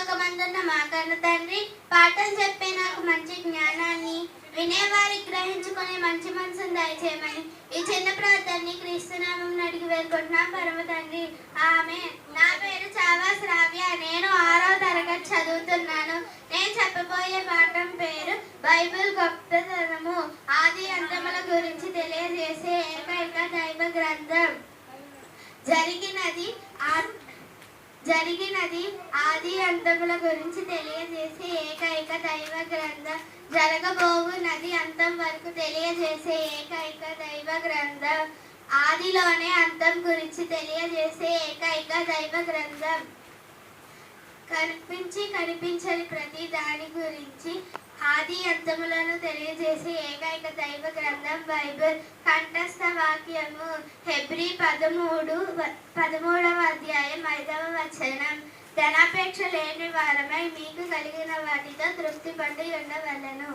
పరలోకమందున్న మా కన్న తండ్రి, పాఠం చెప్పే నాకు మంచి జ్ఞానాన్ని, వినేవారికి గ్రహించుకునే మంచి మనసును దయచేయమని ఈ చిన్న ప్రార్థనని క్రీస్తునామం అడిగి వేడుకుంటున్నాం పరమ తండ్రి. ఆమె. నా పేరు చావా శ్రావ్య. నేను 6వ తరగతి చదువుతున్నాను. నేను చెప్పబోయే పాఠం పేరు బైబిల్ గొప్పతనము. ఆది అంతముల గురించి తెలియజేసే ఏకైక దైవ గ్రంథం. జరిగినది ఆది అంతముల గురించి తెలియజేసే ఏకైక దైవ గ్రంథం. జరగబోవునది అంతం వరకు తెలియజేసే ఏకైక దైవ గ్రంథం. ఆదిలోనే అంతం గురించి తెలియజేసే ఏకైక దైవ గ్రంథం. కనిపించని ప్రతి దాని గురించి ఆది అంతములను తెలియజేసే ఏకైక దైవ గ్రంథం బైబిల్. కంఠస్థ వాక్యము హెబ్రీ 13వ అధ్యాయం 5వ వచనం. ధనాపేక్ష లేని వారమై మీకు కలిగిన వాటితో తృప్తి పడి ఉండవలెను.